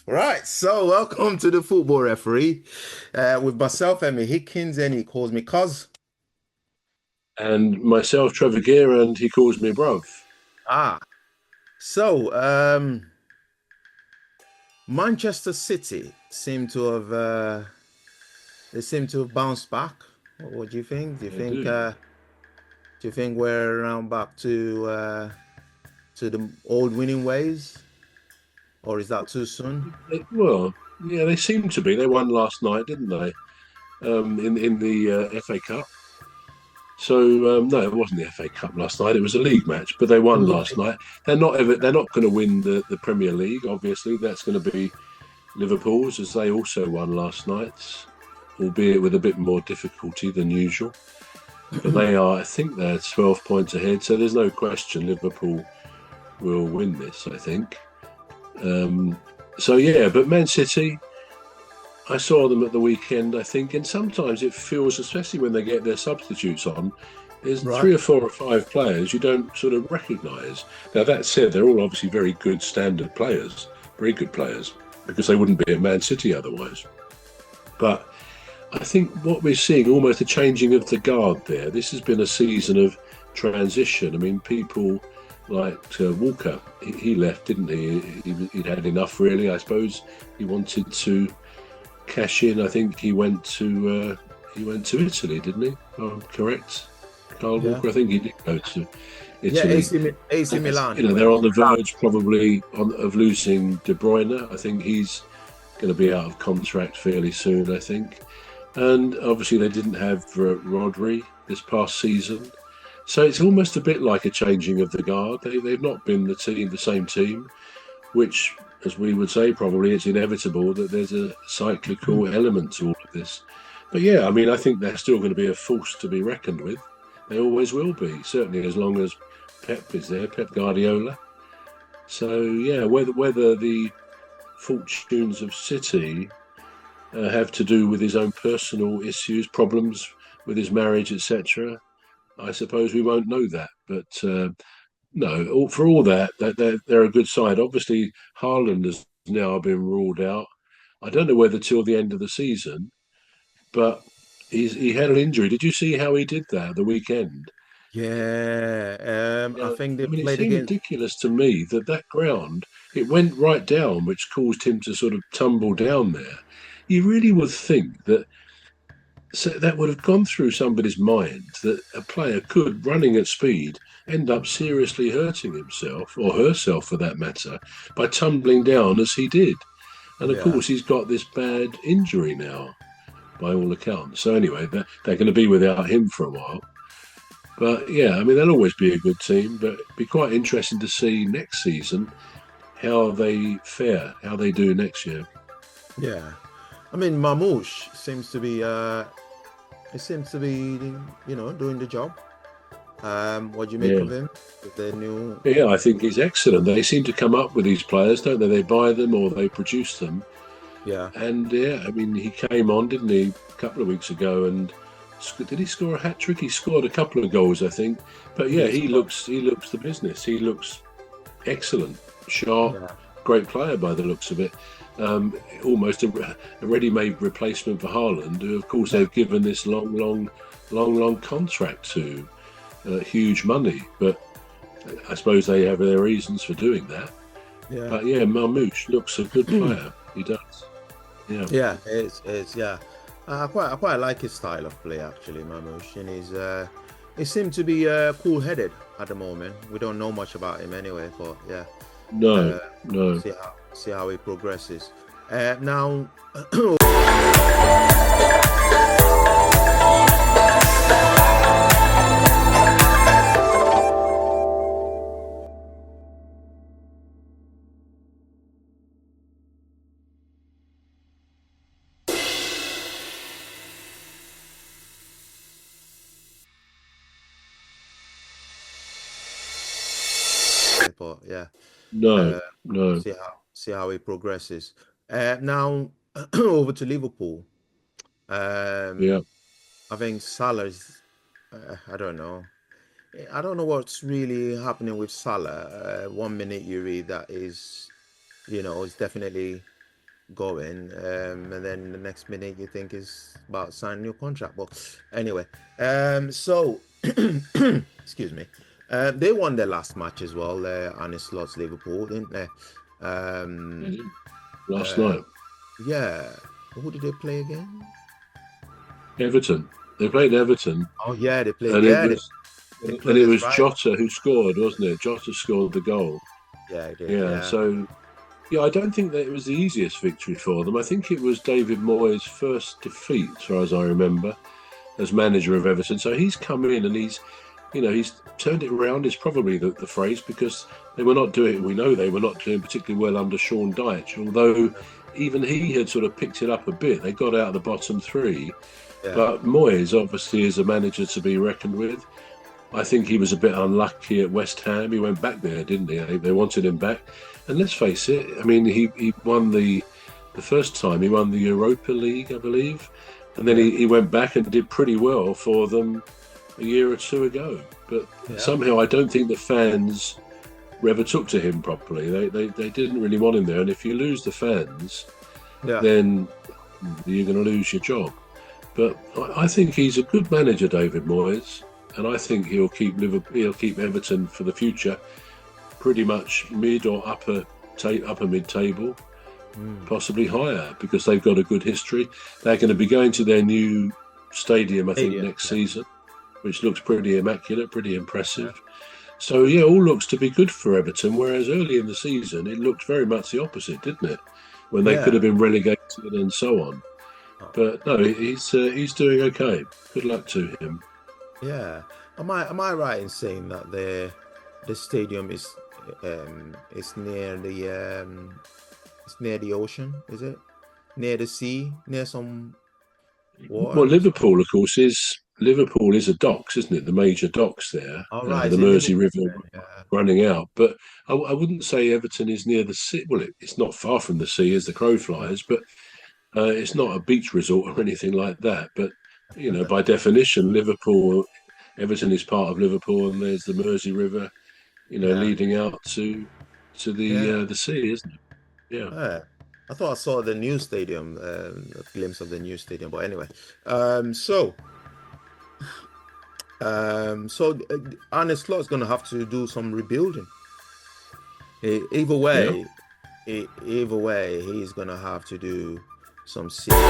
Right, so welcome to the Football Referee with myself, Emmy Hikins, and he calls me Cos. And myself, Trevor Gear, and he calls me bruv. Ah, so Manchester City seem to have they seem to have bounced back. What do you think? They do. Do you think we're around back to the old winning ways, or is that too soon? Well, yeah, they seem to be. They won last night, didn't they? In the FA Cup. So no, it wasn't the FA Cup last night. It was a league match, but they It won was last night. They're not ever. They're not going to win the Premier League. Obviously, that's going to be Liverpool's, as they also won last night, albeit with a bit more difficulty than usual. But they are. I think they're 12 points ahead. So there's no question Liverpool will win this. I think. Um, so yeah, but Man City, I saw them at the weekend, I think, and sometimes it feels, especially when they get their substitutes on, there's right. three or four or five players you don't sort of recognise. Now that said, they're all obviously very good standard players, very good players, because they wouldn't be at Man City otherwise. But I think what we're seeing, almost a changing of the guard there. This has been a season of transition. I mean, people like Walker, he left, didn't he? He'd had enough, really. I suppose he wanted to cash in. I think he went to Italy, didn't he? Oh, correct, Carl Yeah. Walker. I think he did go to Yeah, Italy. AC Milan he They're went on to. the verge probably of losing De Bruyne. I think he's going to be out of contract fairly soon. I think. And obviously, they didn't have Rodri this past season. So it's almost a bit like a changing of the guard. They've not been the same team, which, as we would say, probably it's inevitable that there's a cyclical element to all of this. But yeah, I mean, I think they're still going to be a force to be reckoned with. They always will be, certainly as long as Pep is there, Pep Guardiola. So yeah, whether the fortunes of City have to do with his own personal issues, problems with his marriage, etc. I suppose we won't know that, but no. For all that, they're a good side. Obviously, Haaland has now been ruled out. I don't know whether till the end of the season, but he had an injury. Did you see how he did that at the weekend? Yeah, I Now, think they I mean, it played seemed against. ridiculous to me that that ground it went right down, which caused him to sort of tumble down there. You really would think that so that would have gone through somebody's mind that a player could, running at speed, end up seriously hurting himself or herself for that matter by tumbling down as he did. And of Yeah, course, he's got this bad injury now, by all accounts. So anyway, they're going to be without him for a while. But yeah, I mean, they'll always be a good team, but it'd be quite interesting to see next season how they fare, how they do next year. yeah. I mean, Mamouche seems to be he seems to be doing the job. What do you make Yeah. of him with the new? Yeah, I think he's excellent. They seem to come up with these players, don't they? They buy them or they produce them. Yeah, And yeah, I mean, he came on, didn't he, a couple of weeks ago? And did he score a hat trick? He scored a couple of goals, I think. But he yeah, did score. he looks the business. He looks excellent, sharp, Yeah, great player by the looks of it. Almost a ready-made replacement for Haaland, who of course yeah, they've given this long contract to, huge money. But I suppose they have their reasons for doing that. yeah, But yeah, Marmoush looks a good player. He does. Yeah. yeah. It's yeah. I quite like his style of play actually, Mamouche, and he seemed to be cool-headed at the moment. We don't know much about him anyway, but yeah. No, Uh, no. see how he progresses. Now, but yeah, No, uh, no. see how he progresses. Now, over to Liverpool. Yeah. Um, I think Salah's. I don't know. I don't know what's really happening with Salah. One minute you read that is it's definitely going, and then the next minute you think is about signing your contract. But anyway, so excuse me. They won their last match as well, Arne Slot's Liverpool, didn't they? Um, Last uh, night, yeah. Who did they play again? Everton. They played Everton, Oh yeah, they played. and it Yeah, was they and played it us was right. Jota who scored, wasn't it? Jota scored the goal. Yeah, I did. Yeah. Yeah, So yeah, I don't think that it was the easiest victory for them. I think it was David Moyes' first defeat, as far as I remember, as manager of Everton. So he's come in and he's turned it around. Is probably the phrase, because they were not doing. We know they were not doing particularly well under Sean Dyche, although even he had sort of picked it up a bit. They got out of the bottom three, yeah, but Moyes obviously is a manager to be reckoned with. I think he was a bit unlucky at West Ham. He went back there, didn't he? They wanted him back, and let's face it. I mean, he won the first time he won the Europa League, I believe, and then yeah, he went back and did pretty well for them a year or two ago. But yeah, somehow I don't think the fans ever took to him properly. They didn't really want him there, and if you lose the fans, yeah, then you're going to lose your job. But I think he's a good manager, David Moyes, and I think he'll keep Everton for the future pretty much mid or upper mid table, mm, possibly higher, because they've got a good history. They're going to be going to their new stadium, I think, stadium. next Yeah, season, which looks pretty immaculate, pretty yeah, impressive. So yeah, all looks to be good for Everton. Whereas early in the season, it looked very much the opposite, didn't it? When they could yeah. have been relegated and so on. Oh, But no, he's doing okay. Good luck to him. yeah. Am I right in saying that the stadium is near the ocean? Is it near the sea, near some Well, water? Liverpool is a docks, isn't it? The major docks there, All right, the is it Mersey Liverpool River then? Yeah, running out. But I wouldn't say Everton is near the sea. Well, it's not far from the sea as the crow flies, but it's not a beach resort or anything like that. But by definition, Everton is part of Liverpool, and there's the Mersey River, yeah, leading out to yeah. the sea, isn't it? Yeah. Yeah. I thought I saw the new stadium, a glimpse of the new stadium. But anyway, so Arne Slot's gonna have to do some rebuilding. Either Yeah. way, either way, he's gonna have to do some serious.